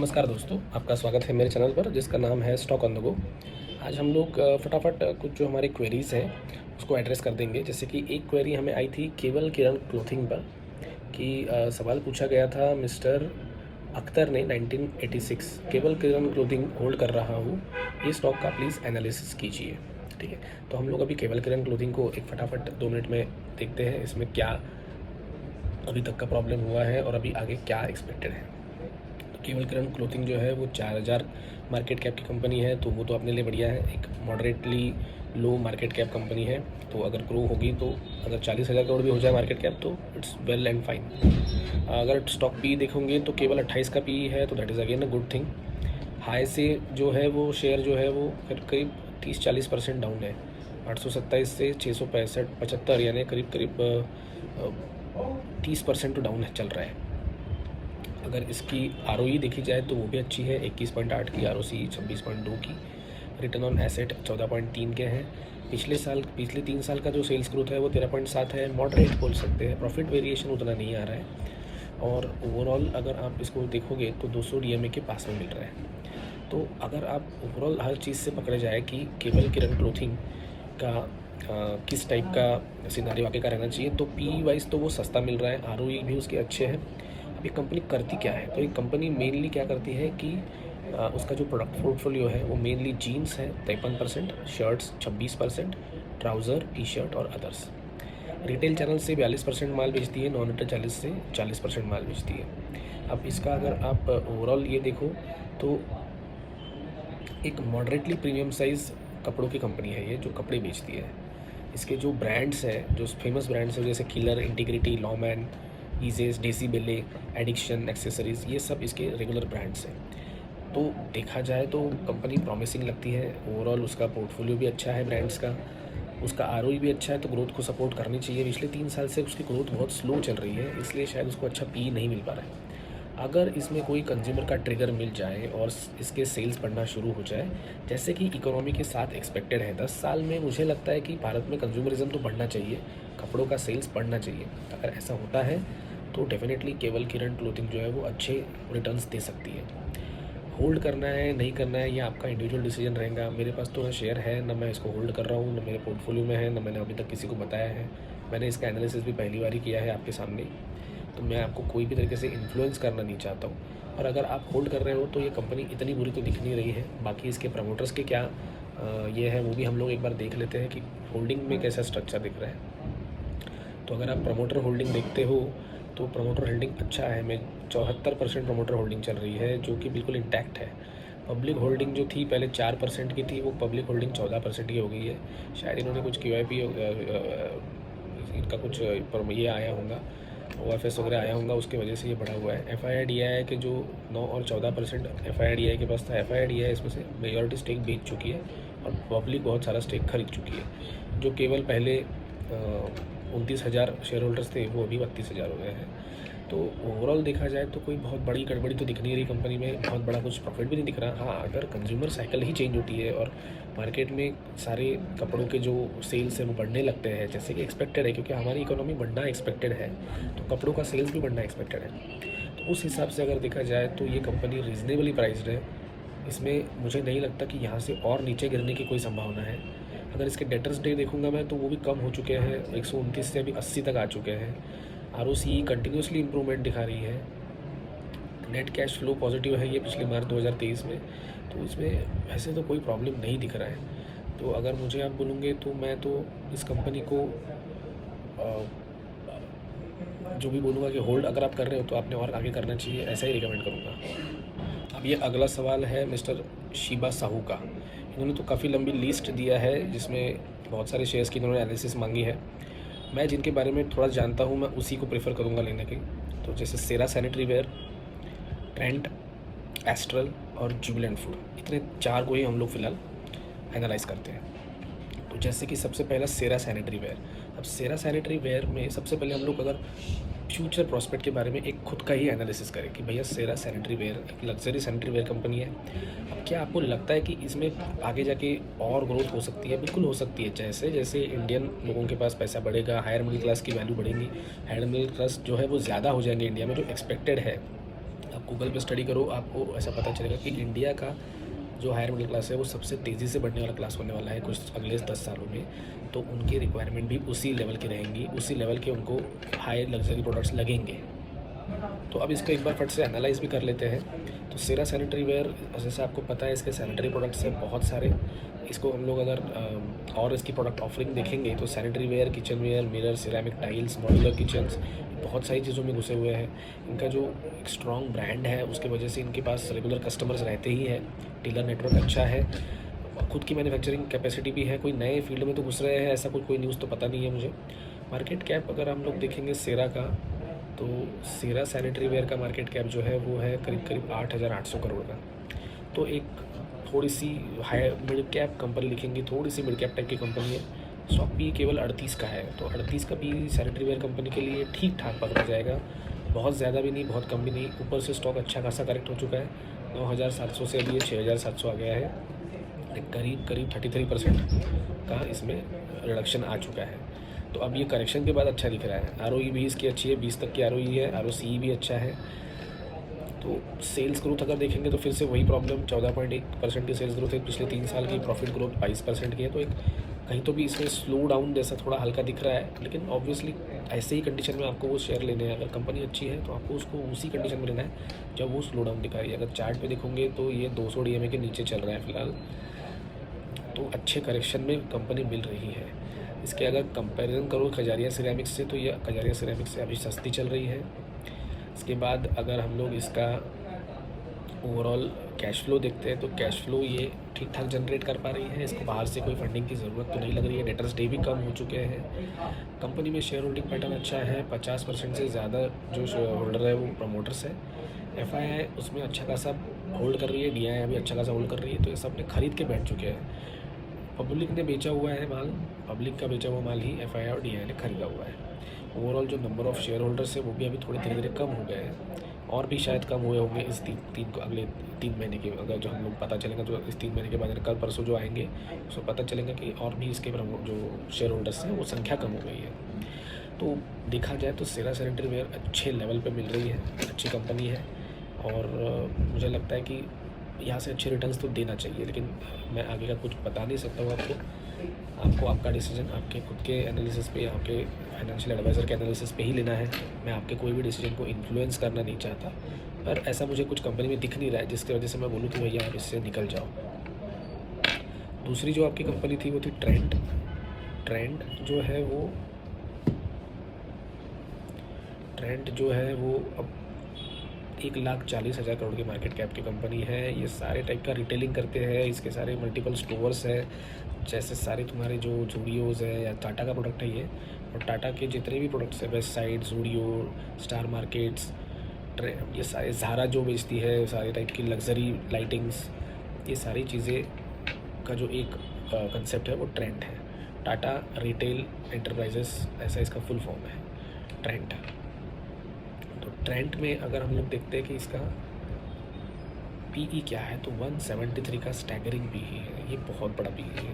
नमस्कार दोस्तों, आपका स्वागत है मेरे चैनल पर जिसका नाम है स्टॉक ऑन द गो। आज हम लोग फटाफट कुछ जो हमारे क्वेरीज़ हैं उसको एड्रेस कर देंगे। जैसे कि एक क्वेरी हमें आई थी केवल किरण क्लोथिंग पर कि सवाल पूछा गया था मिस्टर अख्तर ने 1986 केवल किरण क्लोथिंग होल्ड कर रहा हूँ, ये स्टॉक का प्लीज़ एनालिसिस कीजिए। ठीक है, तो हम लोग अभी केवल किरण क्लोथिंग को एक फटाफट 2 मिनट में देखते हैं इसमें क्या अभी तक का प्रॉब्लम हुआ है और अभी आगे क्या एक्सपेक्टेड है। केवल किरण क्लोथिंग जो है वो 4000 मार्केट कैप की कंपनी है, तो वो तो अपने लिए बढ़िया है। एक मॉडरेटली लो मार्केट कैप कंपनी है, तो अगर ग्रो होगी तो अगर 40,000 करोड़ भी हो जाए मार्केट कैप तो इट्स वेल एंड फाइन। अगर स्टॉक पी देखोगे तो केवल 28 का पी है, तो that is again a good thing. High से जो है वो शेयर जो है वो करीब 30-40% डाउन है। 827 से 665-75 यानी करीब करीब 30% तो डाउन है, चल रहा है। अगर इसकी ROE देखी जाए तो वो भी अच्छी है, 21.8 की ROC, 26.2 की। रिटर्न ऑन एसेट 14.3 के हैं। पिछले 3 साल का जो सेल्स ग्रोथ है वो 13.7 है, मॉडरेट बोल सकते हैं। प्रॉफिट वेरिएशन उतना नहीं आ रहा है और ओवरऑल अगर आप इसको देखोगे तो 200 DMA के पास में मिल रहा है। तो अगर आप ओवरऑल हर चीज़ से पकड़े जाए कि केवल किरण क्लोथिंग का किस टाइप का सिनारियो आगे का रहना चाहिए, तो पी वाइज तो वो सस्ता मिल रहा है, ROE भी उसके अच्छे हैं। अब ये कंपनी करती क्या है, तो ये कंपनी मेनली क्या करती है कि उसका जो प्रोडक्ट पोर्टफोलियो है वो मेनली जीन्स है 53%, शर्ट्स 26%, ट्राउज़र, टी शर्ट और अदर्स। रिटेल चैनल से 42% माल बेचती है, नॉन रिटेल चैनल से 40% माल बेचती है। अब इसका अगर आप ओवरऑल ये देखो तो एक मॉडरेटली प्रीमियम साइज़ कपड़ों की कंपनी है ये, जो कपड़े बेचती है। इसके जो ब्रांड्स हैं, जो फेमस ब्रांड्स हैं जैसे किलर, इंटीग्रिटी, लॉमैन, ईजेस, डेसी बेले, एडिक्शन, एक्सेसरीज़, ये सब इसके रेगुलर ब्रांड्स हैं। तो देखा जाए तो कंपनी प्रॉमिसिंग लगती है। ओवरऑल उसका पोर्टफोलियो भी अच्छा है ब्रांड्स का, उसका ROE भी अच्छा है, तो ग्रोथ को सपोर्ट करनी चाहिए। पिछले 3 साल से उसकी ग्रोथ बहुत स्लो चल रही है, इसलिए शायद उसको अच्छा पी नहीं मिल पा रहा है। अगर इसमें कोई कंज्यूमर का ट्रिगर मिल जाए और इसके सेल्स बढ़ना शुरू हो जाए जैसे कि इकोनॉमी के साथ एक्सपेक्टेड है 10 साल में, मुझे लगता है कि भारत में कंज्यूमरिज्म तो बढ़ना चाहिए, कपड़ों का सेल्स बढ़ना चाहिए। अगर ऐसा होता है तो डेफिनेटली केवल किरण क्लोथिंग जो है वो अच्छे रिटर्न्स दे सकती है। होल्ड करना है नहीं करना है ये आपका इंडिविजुअल डिसीजन रहेगा। मेरे पास तो शेयर है, ना मैं इसको होल्ड कर रहा हूँ, ना मेरे पोर्टफोलियो में है, ना मैंने अभी तक किसी को बताया है। मैंने इसका एनालिसिस भी पहली बार ही किया है आपके सामने, तो मैं आपको कोई भी तरीके से इन्फ्लुएंस करना नहीं चाहता हूँ। और अगर आप होल्ड कर रहे हो तो ये कंपनी इतनी बुरी तो दिख नहीं रही है। बाकी इसके प्रमोटर्स के क्या ये है वो भी हम लोग एक बार देख लेते हैं कि होल्डिंग में कैसा स्ट्रक्चर दिख रहा है। तो अगर आप प्रमोटर होल्डिंग देखते हो तो प्रमोटर होल्डिंग अच्छा है, मैं 74% प्रमोटर होल्डिंग चल रही है, जो कि बिल्कुल इंटैक्ट है। पब्लिक होल्डिंग जो थी पहले 4% की थी, वो पब्लिक होल्डिंग 14% की हो गई है। शायद इन्होंने कुछ QIP इनका कुछ ये आया होगा, OFS वगैरह आया होगा, उसकी वजह से ये बढ़ा हुआ है। FII-DII के जो 9 और 14% FII-DII के पास था, FII-DII इसमें से मेजॉरिटी स्टेक बेच चुकी है और पब्लिक बहुत सारा स्टेक खरीद चुकी है। जो केवल पहले 29,000 शेयर होल्डर्स थे वो अभी 32,000 हो गए हैं। तो ओवरऑल देखा जाए तो कोई बहुत बड़ी गड़बड़ी तो दिख नहीं रही कंपनी में, बहुत बड़ा कुछ प्रॉफिट भी नहीं दिख रहा। हाँ, अगर कंज्यूमर साइकिल ही चेंज होती है और मार्केट में सारे कपड़ों के जो सेल्स हैं वो बढ़ने लगते हैं जैसे कि एक्सपेक्टेड है, क्योंकि हमारी इकोनॉमी बढ़ना एक्सपेक्टेड है, तो कपड़ों का सेल्स भी बढ़ना एक्सपेक्टेड है। तो उस हिसाब से अगर देखा जाए तो ये कंपनी रीज़नेबली प्राइस्ड है। इसमें मुझे नहीं लगता कि यहाँ से और नीचे गिरने की कोई संभावना है। अगर इसके डेटर्स डे देखूंगा मैं तो वो भी कम हो चुके हैं, 129 से अभी 80 तक आ चुके हैं। ROCE कंटिन्यूसली इम्प्रूवमेंट दिखा रही है। नेट कैश फ्लो पॉजिटिव है ये पिछले मार्च 2023 में, तो इसमें वैसे तो कोई प्रॉब्लम नहीं दिख रहा है। तो अगर मुझे आप बोलोगे तो मैं तो इस कंपनी को जो भी बोलूँगा कि होल्ड अगर आप कर रहे हो तो आपने और आगे करना चाहिए, ऐसा ही रिकमेंड करूँगा। अब ये अगला सवाल है मिस्टर शिबा साहू का। इन्होंने तो काफ़ी लंबी लिस्ट दिया है जिसमें बहुत सारे शेयर्स की इन्होंने एनालिसिस मांगी है। मैं जिनके बारे में थोड़ा जानता हूँ मैं उसी को प्रेफर करूँगा लेने की। तो जैसे सेरा सैनिटरी वेयर, ट्रेंट, एस्ट्रल और जुबिलेंट फूड, इतने 4 को ही हम लोग फ़िलहाल एनालाइज करते हैं। तो जैसे कि सबसे पहला सेरा सैनिटरी वेयर। अब सेरा सैनिटरी वेयर में सबसे पहले हम लोग अगर फ्यूचर प्रॉस्पेक्ट के बारे में एक खुद का ही एनालिसिस करें कि भैया सेरा सैनिटरी वेयर एक लग्जरी सैनिटरी वेयर कंपनी है। अब क्या आपको लगता है कि इसमें आगे जाके और ग्रोथ हो सकती है? बिल्कुल हो सकती है। जैसे जैसे इंडियन लोगों के पास पैसा बढ़ेगा, हायर मिडिल क्लास की वैल्यू बढ़ेगी, हायर मिडिल क्लास जो है वो ज़्यादा हो जाएंगे इंडिया में, जो एक्सपेक्टेड है। अब आप गूगल पे स्टडी करो, आपको ऐसा पता चलेगा कि इंडिया का जो हायर मिडिल क्लास है वो सबसे तेज़ी से बढ़ने वाला क्लास होने वाला है कुछ अगले 10 सालों में। तो उनकी रिक्वायरमेंट भी उसी लेवल की रहेंगी, उसी लेवल के उनको हाई लग्जरी प्रोडक्ट्स लगेंगे। तो अब इसको एक बार फट से एनालाइज भी कर लेते हैं। तो सेरा सैनिटरी वेयर, जैसे आपको पता है इसके सैनिटरी प्रोडक्ट्स हैं बहुत सारे। इसको हम लोग अगर और इसकी प्रोडक्ट ऑफरिंग देखेंगे तो sanitary ware, kitchen ware, mirror, ceramic tiles, modular kitchens, बहुत सारी चीज़ों में घुसे हुए हैं। इनका जो एक स्ट्रॉन्ग ब्रांड है उसकी वजह से इनके पास रेगुलर कस्टमर्स रहते ही हैं। डीलर नेटवर्क अच्छा है, खुद की मैन्युफैक्चरिंग कैपेसिटी भी है। कोई नए फील्ड में तो घुस रहे हैं ऐसा कोई न्यूज़ तो पता नहीं है मुझे। मार्केट कैप अगर हम लोग देखेंगे सेरा का, तो सेरा सैनिटरी वेयर का मार्केट कैप जो है वो है करीब करीब 8,800 करोड़ का। तो एक थोड़ी सी हाई मिड कैप कंपनी लिखेंगे, थोड़ी सी मिड कैप टाइप की कंपनी है। स्टॉक पी केवल 38 का है, तो 38 का पी सैनिटरी वेयर कंपनी के लिए ठीक ठाक पकड़ा जाएगा। बहुत ज़्यादा भी नहीं, बहुत कम भी नहीं। ऊपर से स्टॉक अच्छा खासा करेक्ट हो चुका है, 9,700 से अभी ये 6,700 आ गया है। करीब करीब 33% का इसमें रिडक्शन आ चुका है। तो अब ये करेक्शन के बाद अच्छा दिख रहा है। आरओई भी इसकी अच्छी है, 20 तक की आरओई है, आरओसी भी अच्छा है। तो सेल्स ग्रोथ अगर देखेंगे तो फिर से वही प्रॉब्लम, 14.1% की सेल्स ग्रोथ है पिछले 3 साल की। प्रॉफिट ग्रोथ 22% की है। तो एक कहीं तो भी इसमें स्लो डाउन जैसा थोड़ा हल्का दिख रहा है, लेकिन ऑब्वियसली ऐसे ही कंडीशन में आपको वो शेयर लेने हैं। अगर कंपनी अच्छी है तो आपको उसको उसी कंडीशन में लेना है जब वो स्लो डाउन दिखा रही है। अगर चार्ट पे देखोगे तो ये 200 DMA के नीचे चल रहा है फिलहाल, तो अच्छे करेक्शन में कंपनी मिल रही है। इसके अगर कंपैरिजन करो कजारिया सिरेमिक्स से, तो ये कजारिया सिरेमिक्स से अभी सस्ती चल रही है। इसके बाद अगर हम लोग इसका ओवरऑल कैश फ्लो देखते हैं तो कैश फ्लो ये ठीक ठाक जनरेट कर पा रही है। इसको बाहर से कोई फंडिंग की ज़रूरत तो नहीं लग रही है। डेटर्स डे भी कम हो चुके हैं। कंपनी में शेयर होल्डिंग पैटर्न अच्छा है, 50% से ज़्यादा जो शेयर होल्डर है वो प्रमोटर्स है। FII उसमें अच्छा खासा होल्ड कर रही है, DII अभी अच्छा खासा होल्ड कर रही है। तो ये सब ने खरीद के बैठ चुके हैं। पब्लिक ने बेचा हुआ है माल, पब्लिक का बेचा हुआ माल ही FII और DII ने खरीदा हुआ है। ओवरऑल जो नंबर ऑफ़ शेयर होल्डर्स है वो भी अभी थोड़े धीरे धीरे कम हो गए हैं, और भी शायद कम हुए होंगे इस तीन को अगले 3 महीने के। अगर जो हम लोग पता चलेगा तो इस 3 महीने के बाद कल परसों जो आएंगे उसको पता चलेगा कि और भी इसके जो शेयर होल्डर्स हैं वो संख्या कम हो गई है। तो देखा जाए तो सेरा सैनिटरी वेयर अच्छे लेवल पे मिल रही है, अच्छी कंपनी है, और मुझे लगता है कि यहाँ से अच्छे रिटर्न्स तो देना चाहिए। लेकिन मैं आगे का कुछ बता नहीं सकता हूँ आपको आपका डिसीजन आपके खुद के एनालिसिस पे, आपके फाइनेंशियल एडवाइज़र के एनालिसिस पे ही लेना है। मैं आपके कोई भी डिसीजन को इन्फ्लुएंस करना नहीं चाहता, पर ऐसा मुझे कुछ कंपनी में दिख नहीं रहा है जिसकी वजह से मैं बोलूँ कि भैया आप इससे निकल जाओ। दूसरी जो आपकी कंपनी थी वो थी ट्रेंड। ट्रेंड जो है वो अब 1,40,000 करोड़ की मार्केट कैप की कंपनी है। ये सारे टाइप का रिटेलिंग करते हैं, इसके सारे मल्टीपल स्टोर्स हैं, जैसे सारे तुम्हारे जो जूडियोज़ है या टाटा का प्रोडक्ट है ये, और टाटा के जितने भी प्रोडक्ट्स हैं, west side, Zudio, star markets, ये सारे, ज़ारा जो बेचती है, सारे टाइप की लग्जरी लाइटिंग्स, ये सारी चीज़ें का जो एक कंसेप्ट है वो ट्रेंड है। टाटा रिटेल एंटरप्राइजेस ऐसा इसका फुल फॉर्म है, ट्रेंड। तो ट्रेंड में अगर हम लोग देखते हैं कि इसका PE क्या है, तो 173 का स्टैगरिंग PE है। ये बहुत बड़ा PE है।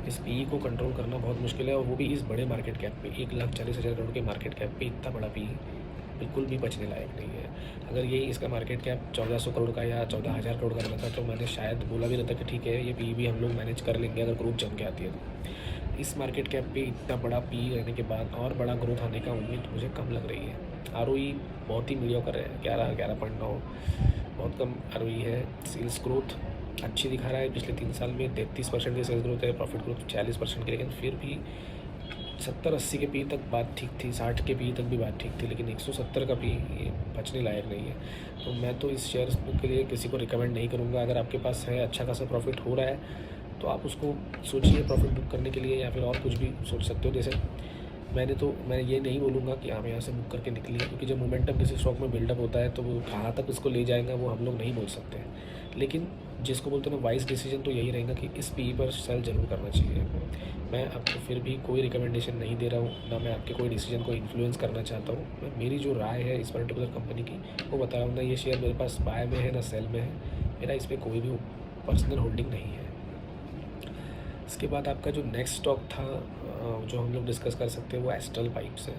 इस PE को कंट्रोल करना बहुत मुश्किल है, और वो भी इस बड़े मार्केट कैप पे, 1,40,000 करोड़ के मार्केट कैप पे इतना बड़ा PE बिल्कुल भी बचने लायक नहीं है। अगर यही इसका मार्केट कैप 1,400 करोड़ का या 14,000 करोड़ का रहता तो मैंने शायद बोला भी रहता कि ठीक है ये PE भी हम लोग मैनेज कर लेंगे अगर ग्रोथ जम के आती है तो। इस मार्केट कैप पे इतना बड़ा PE रहने के बाद और बड़ा ग्रोथ आने का उम्मीद मुझे कम लग रही है। ROE बहुत ही मीडियोकर है, 11.9, बहुत कम ROE है। सेल्स ग्रोथ अच्छी दिखा रहा है, पिछले 3 साल में 33% की सेल्स ग्रोथ है, प्रॉफिट ग्रोथ 40% की, लेकिन फिर भी 70-80 के PE तक बात ठीक थी, 60 के PE तक भी बात ठीक थी, लेकिन 170 का PE ये बचने लायक नहीं है। तो मैं तो इस शेयर के लिए किसी को रिकमेंड नहीं करूँगा। अगर आपके पास है, अच्छा खासा प्रॉफिट हो रहा है, तो आप उसको सोचिए प्रॉफिट बुक करने के लिए, या फिर और कुछ भी सोच सकते हो। जैसे मैं ये नहीं बोलूँगा कि आप यहाँ से बुक करके निकलिए, क्योंकि जब मोमेंटम किसी स्टॉक में बिल्डअप होता है तो वो कहाँ तक उसको ले जाएगा वो हम लोग नहीं बोल सकते हैं। लेकिन जिसको बोलते हैं ना वाइज डिसीजन, तो यही रहेगा कि इस PE पर सेल जरूर करना चाहिए। मैं आपको फिर भी कोई रिकमेंडेशन नहीं दे रहा हूँ, ना मैं आपके कोई डिसीजन को इन्फ्लुएंस करना चाहता हूँ। मैं मेरी जो राय है इस पर्टिकुलर कंपनी की वो बता रहा हूँ। ना ये शेयर मेरे पास बाय में है ना सेल में है, मेरा इस पर कोई भी पर्सनल होल्डिंग नहीं है। इसके बाद आपका जो नेक्स्ट स्टॉक था जो हम लोग डिस्कस कर सकते हैं वो एस्ट्रल पाइप्स है।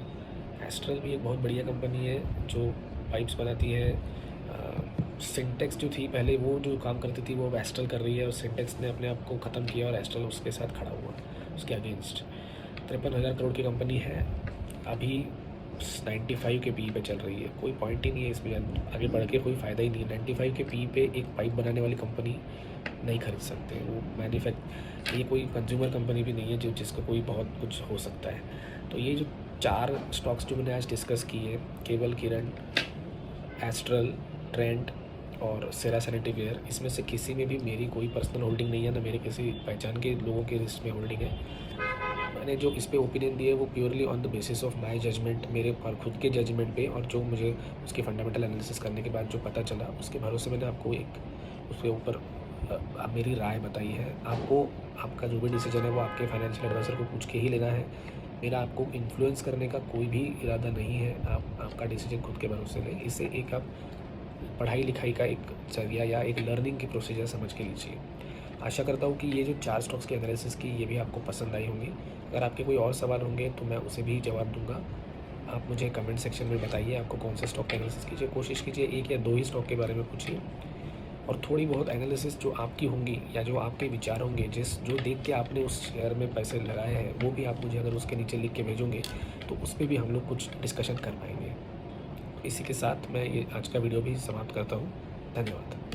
एस्ट्रल भी एक बहुत बढ़िया कंपनी है जो पाइप्स बनाती है, सिंटेक्स जो थी पहले, वो जो काम करती थी वो अब एस्ट्रल कर रही है, और सिंटेक्स ने अपने आप को ख़त्म किया और एस्ट्रल उसके साथ खड़ा हुआ, उसके अगेंस्ट। 53,000 करोड़ की कंपनी है, अभी 95 के पी पे चल रही है। कोई पॉइंट ही नहीं है इसमें, आगे बढ़ के कोई फ़ायदा ही नहीं है। 95 के पी पे एक पाइप बनाने वाली कंपनी नहीं खरीद सकते, वो ये कोई कंज्यूमर कंपनी भी नहीं है जो जिसका कोई बहुत कुछ हो सकता है। तो ये जो 4 स्टॉक्स जो मैंने आज डिस्कस किए, केवल किरण, एस्ट्रल, ट्रेंड और सेरा सैनिटरीवेयर, इसमें से किसी में भी मेरी कोई पर्सनल होल्डिंग नहीं है, ना मेरे किसी पहचान के लोगों के लिस्ट में होल्डिंग है। मैंने जो इस पे ओपिनियन दिए वो purely on the basis of my judgement, मेरे पर खुद के जजमेंट पे, और जो मुझे उसकी फंडामेंटल एनालिसिस करने के बाद जो पता चला उसके भरोसे मैंने आपको एक उसके ऊपर मेरी राय बताई है। आपको आपका जो भी डिसीजन है वो आपके फाइनेंशियल एडवाइज़र को पूछ के ही लेना है। मेरा आपको इन्फ्लुएंस करने का कोई भी इरादा नहीं है, आप आपका डिसीजन खुद के भरोसे लें। इसे एक आप पढ़ाई लिखाई का एक जरिया या एक लर्निंग की प्रोसीजर समझ के लीजिए। आशा करता हूँ कि ये जो 4 स्टॉक्स की एनालिसिस की ये भी आपको पसंद आई होंगी। अगर आपके कोई और सवाल होंगे तो मैं उसे भी जवाब दूँगा। आप मुझे कमेंट सेक्शन में बताइए आपको कौन से स्टॉक की एनालिसिस कीजिए। कोशिश कीजिए 1 या 2 ही स्टॉक के बारे में पूछिए, और थोड़ी बहुत एनालिसिस जो आपकी होंगी या जो आपके विचार होंगे, जो देख के आपने उस शेयर में पैसे लगाए हैं, वो भी आप मुझे अगर उसके नीचे लिख के भेजोगे तो उस पर भी हम लोग कुछ डिस्कशन कर पाएंगे। इसी के साथ मैं ये आज का वीडियो भी समाप्त करता हूँ। धन्यवाद।